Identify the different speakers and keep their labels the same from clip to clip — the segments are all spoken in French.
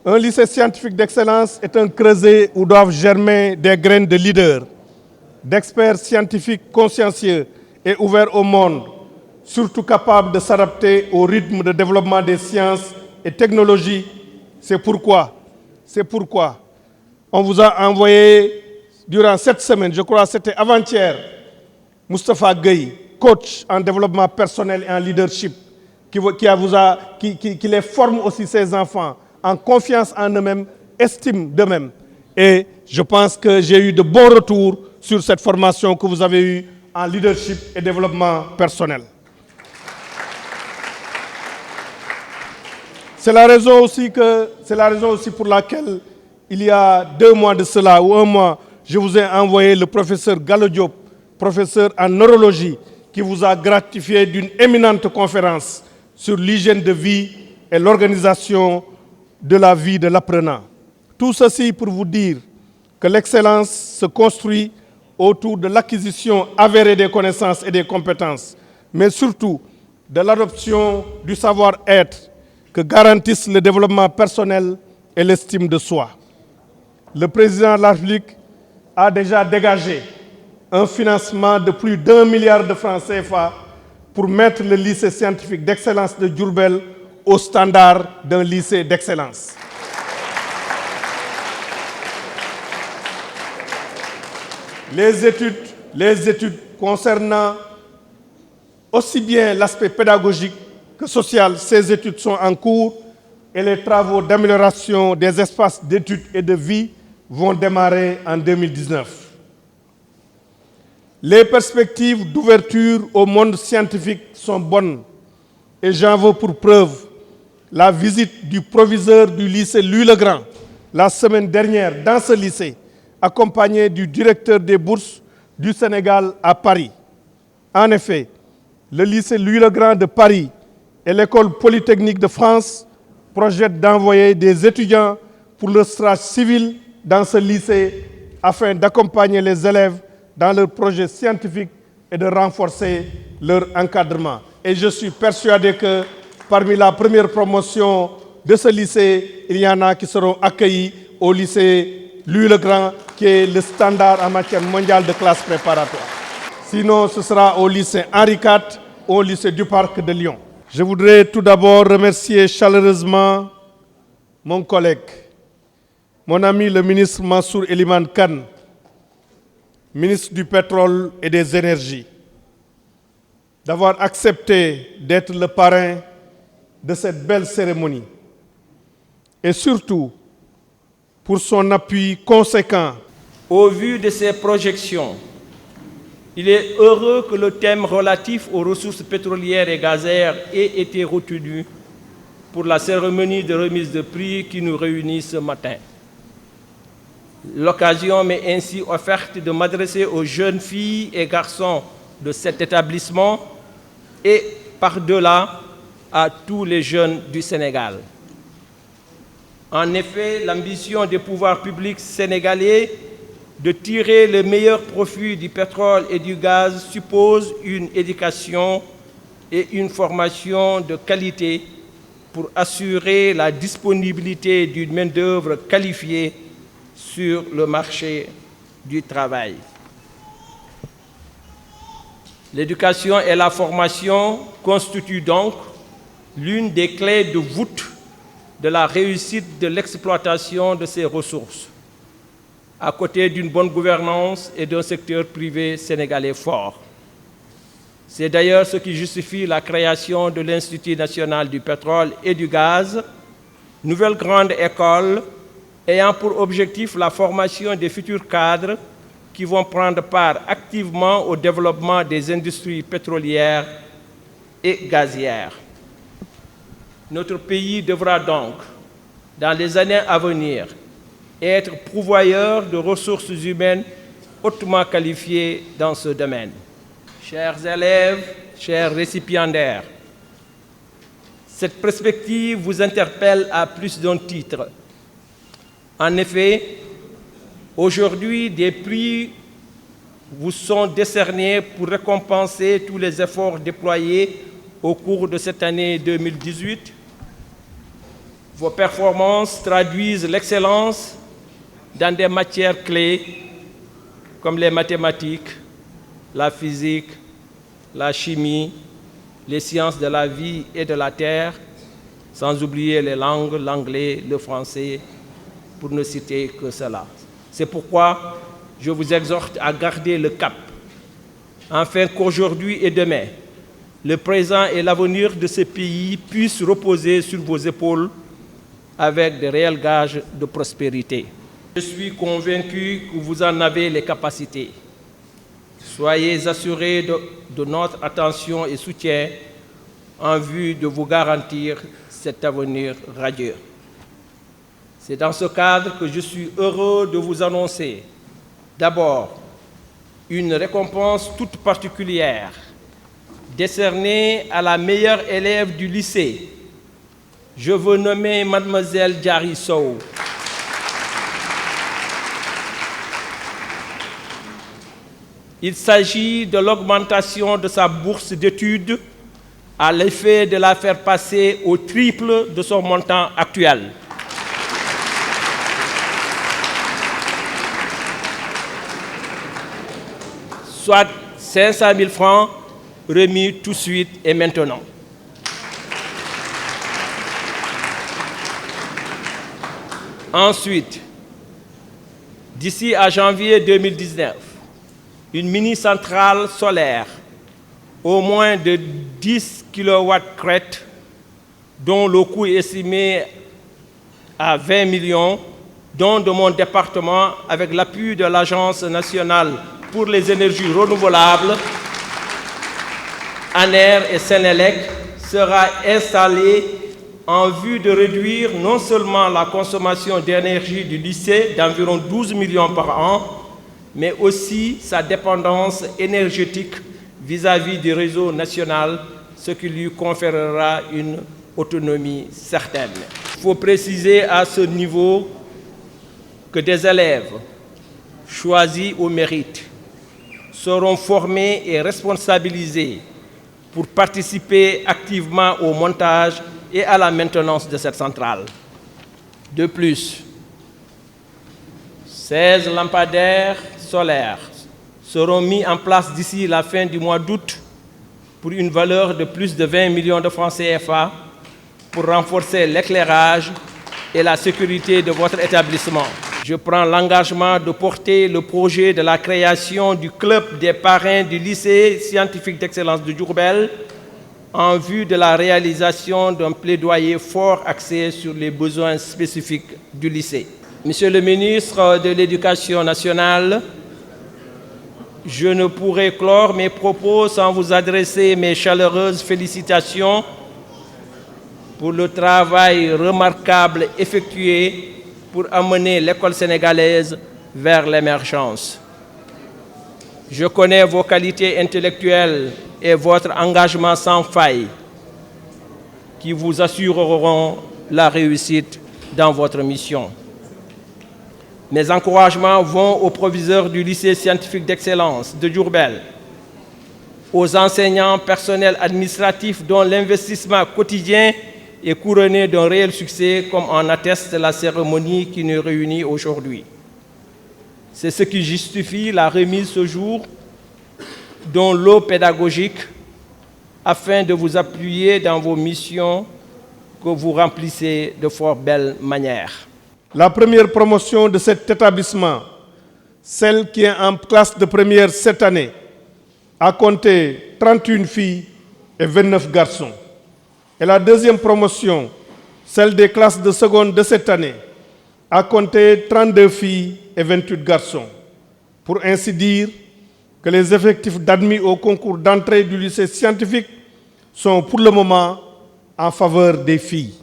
Speaker 1: Un lycée scientifique d'excellence est un creuset où doivent germer des graines de leaders, d'experts scientifiques consciencieux et ouverts au monde, surtout capables de s'adapter au rythme de développement des sciences et technologies. C'est pourquoi on vous a envoyé durant cette semaine, je crois que c'était avant-hier, Moustapha Gueye, coach en développement personnel et en leadership, qui les forme aussi ces enfants en confiance en eux-mêmes, estime d'eux-mêmes. Et je pense que j'ai eu de bons retours sur cette formation que vous avez eue en leadership et développement personnel. C'est la raison aussi pour laquelle, il y a 2 mois de cela, ou 1 mois, je vous ai envoyé le professeur Gallo Diop, professeur en neurologie, qui vous a gratifié d'une éminente conférence sur l'hygiène de vie et l'organisation de la vie de l'apprenant. Tout ceci pour vous dire que l'excellence se construit autour de l'acquisition avérée des connaissances et des compétences, mais surtout de l'adoption du savoir-être que garantissent le développement personnel et l'estime de soi. Le président de la République a déjà dégagé un financement de plus d'1 milliard de francs CFA pour mettre le lycée scientifique d'excellence de Diourbel au standard d'un lycée d'excellence. Les études concernant aussi bien l'aspect pédagogique que social, ces études sont en cours et les travaux d'amélioration des espaces d'études et de vie vont démarrer en 2019. Les perspectives d'ouverture au monde scientifique sont bonnes et j'en veux pour preuve la visite du proviseur du lycée Louis-le-Grand la semaine dernière dans ce lycée, accompagné du directeur des bourses du Sénégal à Paris. En effet, le lycée Louis-le-Grand de Paris et l'école polytechnique de France projettent d'envoyer des étudiants pour le stage civil dans ce lycée afin d'accompagner les élèves dans leurs projets scientifiques et de renforcer leur encadrement. Et je suis persuadé que parmi la première promotion de ce lycée, il y en a qui seront accueillis au lycée Louis-le-Grand, qui est le standard en matière mondiale de classe préparatoire. Sinon, ce sera au lycée Henri IV ou au lycée du Parc de Lyon. Je voudrais tout d'abord remercier chaleureusement mon collègue, mon ami le ministre Mansour Elimane Kane, ministre du Pétrole et des Énergies, d'avoir accepté d'être le parrain de cette belle cérémonie. Et surtout, pour son appui conséquent.
Speaker 2: Au vu de ces projections, il est heureux que le thème relatif aux ressources pétrolières et gazières ait été retenu pour la cérémonie de remise de prix qui nous réunit ce matin. L'occasion m'est ainsi offerte de m'adresser aux jeunes filles et garçons de cet établissement et par-delà à tous les jeunes du Sénégal. En effet, l'ambition des pouvoirs publics sénégalais de tirer le meilleur profit du pétrole et du gaz suppose une éducation et une formation de qualité pour assurer la disponibilité d'une main-d'œuvre qualifiée sur le marché du travail. L'éducation et la formation constituent donc l'une des clés de voûte de la réussite de l'exploitation de ces ressources, à côté d'une bonne gouvernance et d'un secteur privé sénégalais fort. C'est d'ailleurs ce qui justifie la création de l'Institut national du pétrole et du gaz, nouvelle grande école ayant pour objectif la formation des futurs cadres qui vont prendre part activement au développement des industries pétrolières et gazières. Notre pays devra donc, dans les années à venir, être pourvoyeur de ressources humaines hautement qualifiées dans ce domaine. Chers élèves, chers récipiendaires, cette perspective vous interpelle à plus d'un titre. En effet, aujourd'hui, des prix vous sont décernés pour récompenser tous les efforts déployés au cours de cette année 2018 Vos performances traduisent l'excellence dans des matières clés comme les mathématiques, la physique, la chimie, les sciences de la vie et de la terre, sans oublier les langues, l'anglais, le français, pour ne citer que cela. C'est pourquoi je vous exhorte à garder le cap, afin qu'aujourd'hui et demain, le présent et l'avenir de ce pays puissent reposer sur vos épaules avec de réels gages de prospérité. Je suis convaincu que vous en avez les capacités. Soyez assurés de notre attention et soutien en vue de vous garantir cet avenir radieux. C'est dans ce cadre que je suis heureux de vous annoncer d'abord une récompense toute particulière décernée à la meilleure élève du lycée. Je veux nommer Mademoiselle Diary Sow. Il s'agit de l'augmentation de sa bourse d'études à l'effet de la faire passer au triple de son montant actuel. Soit 500 000 francs remis tout de suite et maintenant. Ensuite, d'ici à janvier 2019, une mini-centrale solaire au moins de 10 kW crête, dont le coût est estimé à 20 millions, dont de mon département, avec l'appui de l'Agence nationale pour les énergies renouvelables, ANER et Sénélec, sera installée en vue de réduire non seulement la consommation d'énergie du lycée d'environ 12 millions par an, mais aussi sa dépendance énergétique vis-à-vis du réseau national, ce qui lui conférera une autonomie certaine. Il faut préciser à ce niveau que des élèves choisis au mérite seront formés et responsabilisés pour participer activement au montage et à la maintenance de cette centrale. De plus, 16 lampadaires solaires seront mis en place d'ici la fin du mois d'août pour une valeur de plus de 20 millions de francs CFA pour renforcer l'éclairage et la sécurité de votre établissement. Je prends l'engagement de porter le projet de la création du club des parrains du lycée scientifique d'excellence de Diourbel en vue de la réalisation d'un plaidoyer fort axé sur les besoins spécifiques du lycée. Monsieur le ministre de l'Éducation nationale, je ne pourrai clore mes propos sans vous adresser mes chaleureuses félicitations pour le travail remarquable effectué pour amener l'école sénégalaise vers l'émergence. Je connais vos qualités intellectuelles et votre engagement sans faille qui vous assureront la réussite dans votre mission. Mes encouragements vont aux proviseurs du lycée scientifique d'excellence de Diourbel, aux enseignants personnels administratifs dont l'investissement quotidien est couronné d'un réel succès, comme en atteste la cérémonie qui nous réunit aujourd'hui. C'est ce qui justifie la remise ce jour d'un lot pédagogique afin de vous appuyer dans vos missions que vous remplissez de fort belle manière.
Speaker 1: La première promotion de cet établissement, celle qui est en classe de première cette année, a compté 31 filles et 29 garçons. Et la deuxième promotion, celle des classes de seconde de cette année, a compté 32 filles et 28 garçons. Pour ainsi dire que les effectifs d'admis au concours d'entrée du lycée scientifique sont pour le moment en faveur des filles.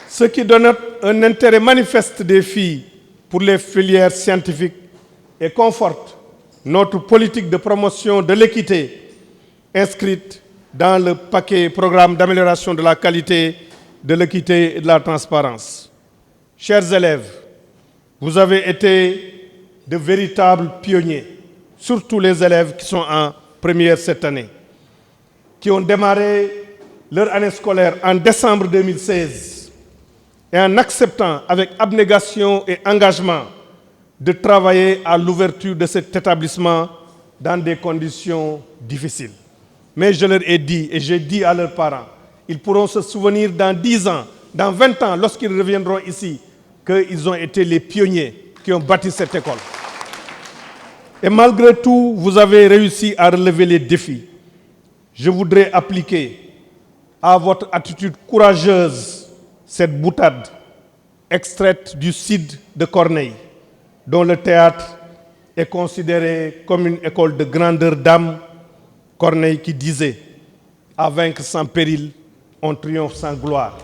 Speaker 1: Ce qui donne un intérêt manifeste des filles pour les filières scientifiques et conforte notre politique de promotion de l'équité inscrite dans le paquet programme d'amélioration de la qualité, de l'équité et de la transparence. Chers élèves, vous avez été de véritables pionniers, surtout les élèves qui sont en première cette année, qui ont démarré leur année scolaire en décembre 2016 et en acceptant avec abnégation et engagement de travailler à l'ouverture de cet établissement dans des conditions difficiles. Mais je leur ai dit, et j'ai dit à leurs parents, ils pourront se souvenir dans 10 ans, dans 20 ans, lorsqu'ils reviendront ici, qu'ils ont été les pionniers qui ont bâti cette école. Et malgré tout, vous avez réussi à relever les défis. Je voudrais appliquer à votre attitude courageuse cette boutade extraite du CID de Corneille, dont le théâtre est considéré comme une école de grandeur d'âme. Corneille qui disait « À vaincre sans péril, on triomphe sans gloire ».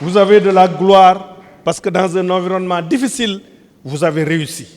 Speaker 1: Vous avez de la gloire parce que dans un environnement difficile, vous avez réussi.